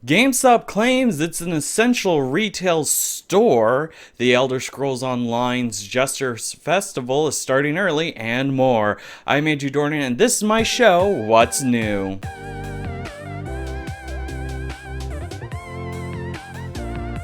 GameStop claims it's an essential retail store. The Elder Scrolls Online's Jester Festival is starting early, and more. I'm Andrew Dornan, and this is my show, What's New?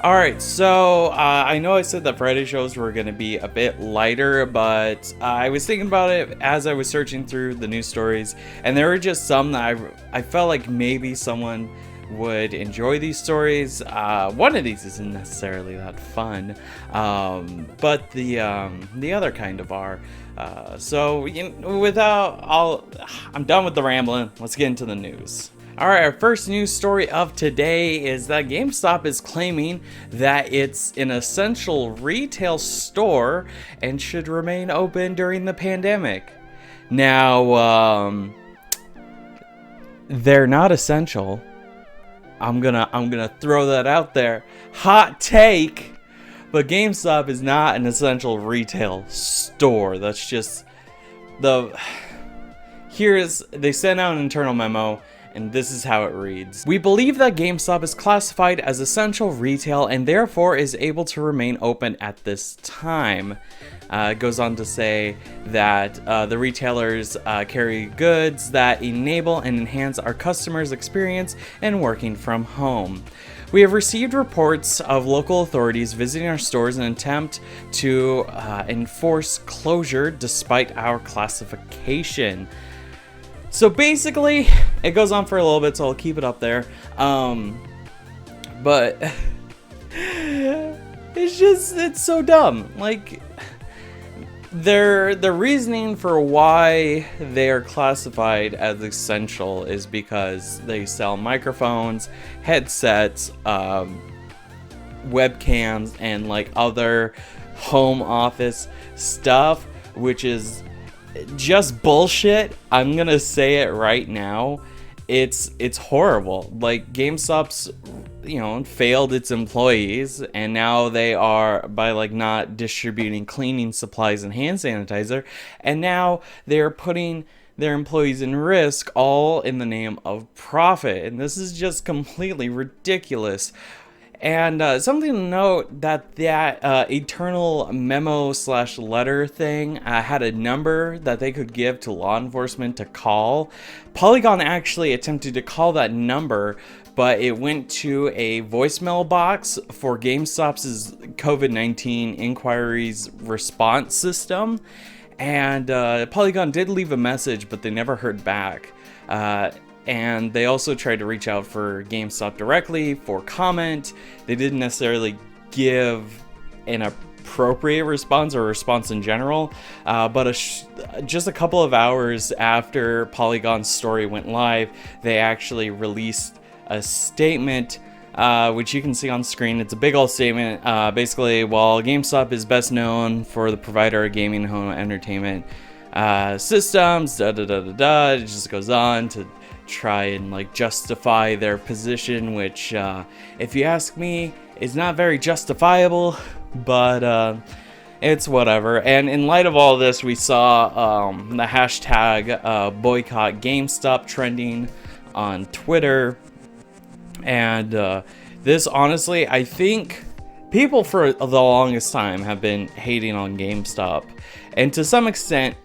Alright, so I know I said that Friday shows were going to be a bit lighter, but I was thinking about it as I was searching through the news stories, and there were just some that I felt like maybe someone would enjoy these stories. One of these isn't necessarily that fun, but the other kind of are. So I'm done with the rambling. Let's get into the news. Alright, our first news story of today is that GameStop is claiming that it's an essential retail store and should remain open during the pandemic. Now, they're not essential. I'm gonna throw that out there. Hot take, but GameStop is not an essential retail store. That's just they sent out an internal memo, and this is how it reads. We believe that GameStop is classified as essential retail and therefore is able to remain open at this time. It goes on to say that the retailers carry goods that enable and enhance our customers' experience in working from home. We have received reports of local authorities visiting our stores in an attempt to enforce closure despite our classification. So basically, it goes on for a little bit, so I'll keep it up there. But it's so dumb. Like, their reasoning for why they are classified as essential is because they sell microphones, headsets, webcams, and like other home office stuff, which is just bullshit. I'm gonna say it right now. It's horrible. Like, GameStop's failed its employees, and now they are by not distributing cleaning supplies and hand sanitizer, and now they're putting their employees in risk, all in the name of profit. And this is just completely ridiculous. And something to note, that eternal memo/letter thing had a number that they could give to law enforcement to call. Polygon actually attempted to call that number, but it went to a voicemail box for GameStop's COVID-19 inquiries response system. And Polygon did leave a message, but they never heard back. And they also tried to reach out for GameStop directly for comment. They didn't necessarily give an appropriate response or a response in general. But just a couple of hours after Polygon's story went live, they actually released a statement, which you can see on screen. It's a big old statement. Basically, while GameStop is best known for the provider of gaming and home entertainment systems, it just goes on to try and justify their position, which if you ask me is not very justifiable, but it's whatever. And in light of all this, we saw the hashtag boycott GameStop trending on Twitter, and this, honestly, I think people for the longest time have been hating on GameStop, and to some extent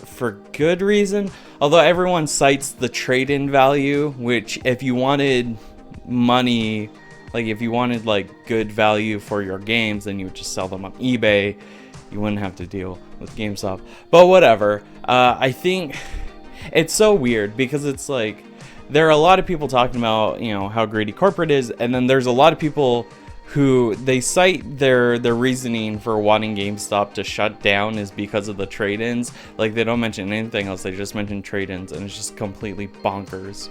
for good reason, although everyone cites the trade-in value, which if you wanted money, if you wanted good value for your games, then you would just sell them on eBay. You wouldn't have to deal with GameStop. But whatever. I think it's so weird because it's there are a lot of people talking about how greedy corporate is, and then there's a lot of people who they cite their reasoning for wanting GameStop to shut down is because of the trade-ins. They don't mention anything else, they just mention trade-ins, and it's just completely bonkers.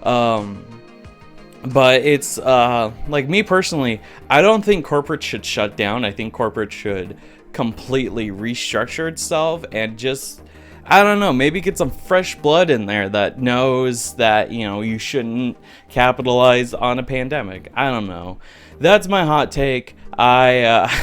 But it's me personally, I don't think corporate should shut down. I think corporate should completely restructure itself and just I don't know, maybe get some fresh blood in there that knows that, you shouldn't capitalize on a pandemic. I don't know. That's my hot take. I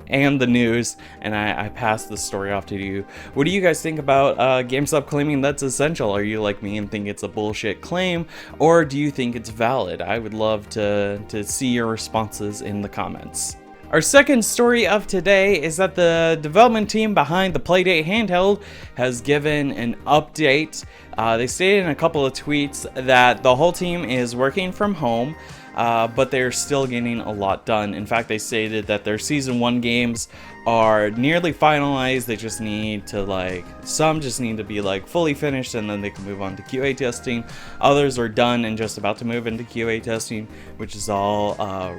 am the news, and I pass the story off to you. What do you guys think about GameStop claiming that's essential? Are you like me and think it's a bullshit claim, or do you think it's valid? I would love to see your responses in the comments. Our second story of today is that the development team behind the Playdate Handheld has given an update. They stated in a couple of tweets that the whole team is working from home, but they're still getting a lot done. In fact, they stated that their Season 1 games are nearly finalized. They just need to some just need to be fully finished, and then they can move on to QA testing. Others are done and just about to move into QA testing, which is all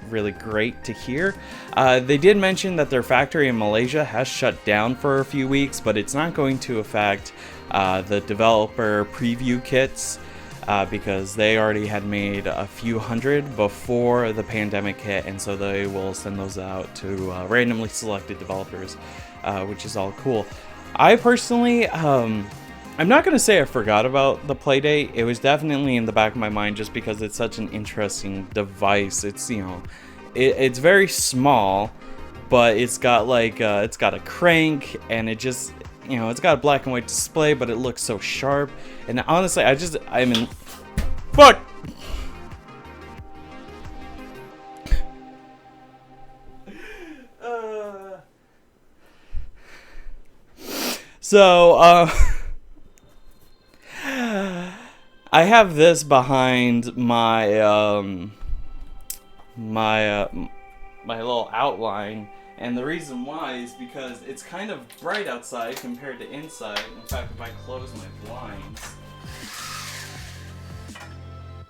really great to hear. They did mention that their factory in Malaysia has shut down for a few weeks, but it's not going to affect the developer preview kits because they already had made a few hundred before the pandemic hit, and so they will send those out to randomly selected developers, which is all cool. I personally, I'm not going to say I forgot about the Playdate. It was definitely in the back of my mind just because it's such an interesting device. It's, it's very small, but it's got it's got a crank, and it just, it's got a black and white display, but it looks so sharp. And honestly, I'm in, fuck! I have this behind my my little outline, and the reason why is because it's kind of bright outside compared to inside. In fact, if I close my blinds,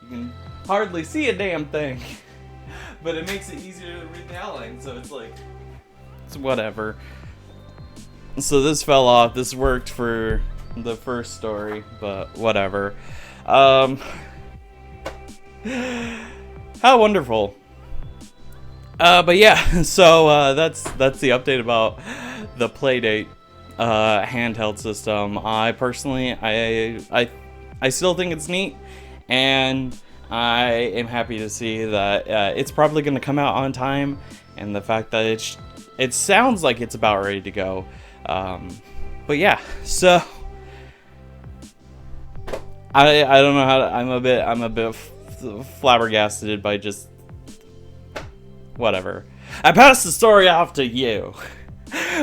you can hardly see a damn thing, but it makes it easier to read the outline, so it's whatever. So this fell off. This worked for the first story, but whatever. How wonderful. But yeah, so that's the update about the Playdate handheld system. I personally, I still think it's neat, and I am happy to see that it's probably going to come out on time, and the fact that it sounds like it's about ready to go. But yeah, so I don't know how to, I'm a bit flabbergasted by just whatever. I pass the story off to you.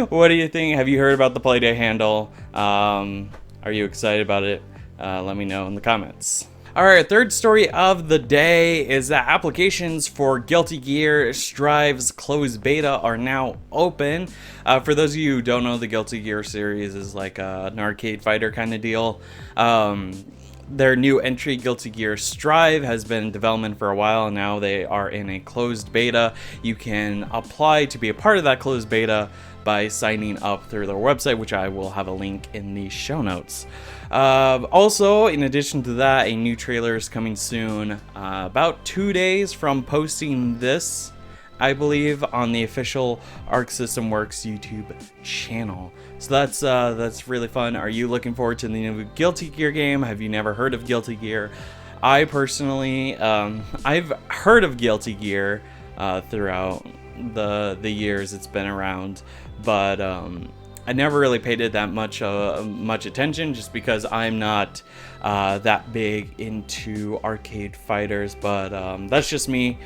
What do you think? Have you heard about the Playdate handle? Are you excited about it? Let me know in the comments. Alright, third story of the day is that applications for Guilty Gear Strive's closed beta are now open. For those of you who don't know, the Guilty Gear series is like an arcade fighter kind of deal. Their new entry, Guilty Gear Strive, has been in development for a while, and now they are in a closed beta. You can apply to be a part of that closed beta by signing up through their website, which I will have a link in the show notes. Also, in addition to that, a new trailer is coming soon, about 2 days from posting this, I believe, on the official Arc System Works YouTube channel. So that's really fun. Are you looking forward to the new Guilty Gear game? Have you never heard of Guilty Gear? I personally, I've heard of Guilty Gear throughout the years it's been around, but I never really paid it that much attention, just because I'm not that big into arcade fighters. But that's just me.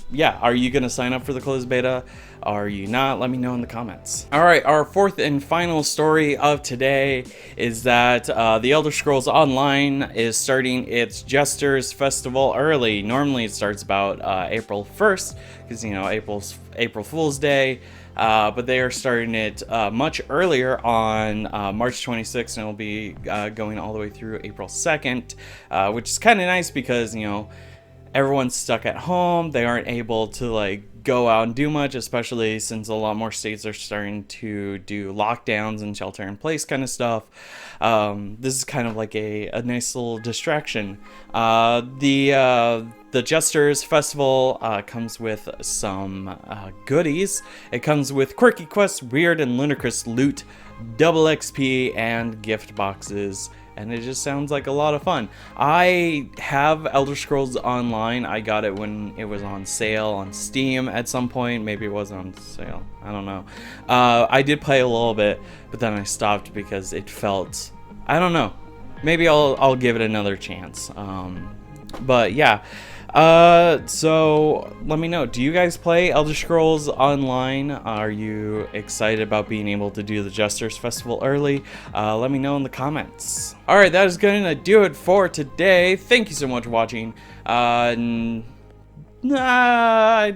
Yeah, are you gonna sign up for the closed beta? Are you not? Let me know in the comments. Alright, our fourth and final story of today is that The Elder Scrolls Online is starting its Jester's Festival early. Normally it starts about April 1st, because, April Fool's Day. But they are starting it much earlier on March 26th, and it'll be going all the way through April 2nd, which is kind of nice because, everyone's stuck at home. They aren't able to like go out and do much, especially since a lot more states are starting to do lockdowns and shelter in place kind of stuff. This is kind of like a nice little distraction. The Jester's Festival comes with some goodies. It comes with quirky quests, weird and ludicrous loot, double XP, and gift boxes. And it just sounds like a lot of fun. I have Elder Scrolls Online. I got it when it was on sale on Steam at some point. Maybe it wasn't on sale. I don't know. I did play a little bit, but then I stopped because it felt... I don't know. Maybe I'll give it another chance. But yeah. So let me know. Do you guys play Elder Scrolls Online? Are you excited about being able to do the Jester's Festival early? Let me know in the comments. Alright, that is going to do it for today. Thank you so much for watching. I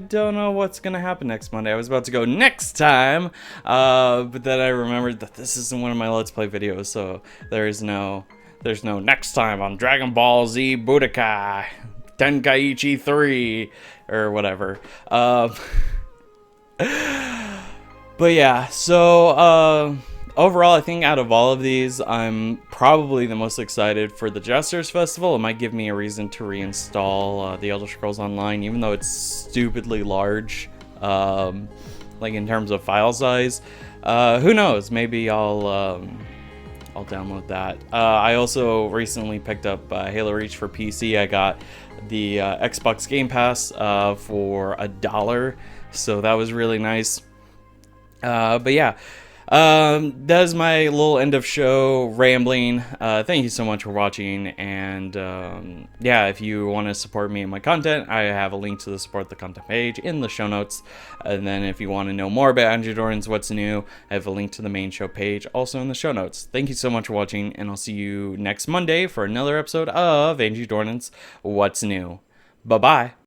don't know what's going to happen next Monday. I was about to go next time, but then I remembered that this isn't one of my Let's Play videos, so there's no next time on Dragon Ball Z Budokai Tenkaichi 3 or whatever. But yeah, so overall, I think out of all of these, I'm probably the most excited for the Jester's Festival. It might give me a reason to reinstall the Elder Scrolls Online, even though it's stupidly large, like in terms of file size. Who knows? Maybe I'll download that. I also recently picked up Halo Reach for PC. I got the Xbox Game Pass for $1, so that was really nice. But yeah, that is my little end of show rambling. Thank you so much for watching, and yeah, if you want to support me and my content, I have a link to the support the content page in the show notes. And then if you want to know more about Andrew Dornan's What's New, I have a link to the main show page also in the show notes. Thank you so much for watching, and I'll see you next Monday for another episode of Andrew Dornan's What's New. Bye bye.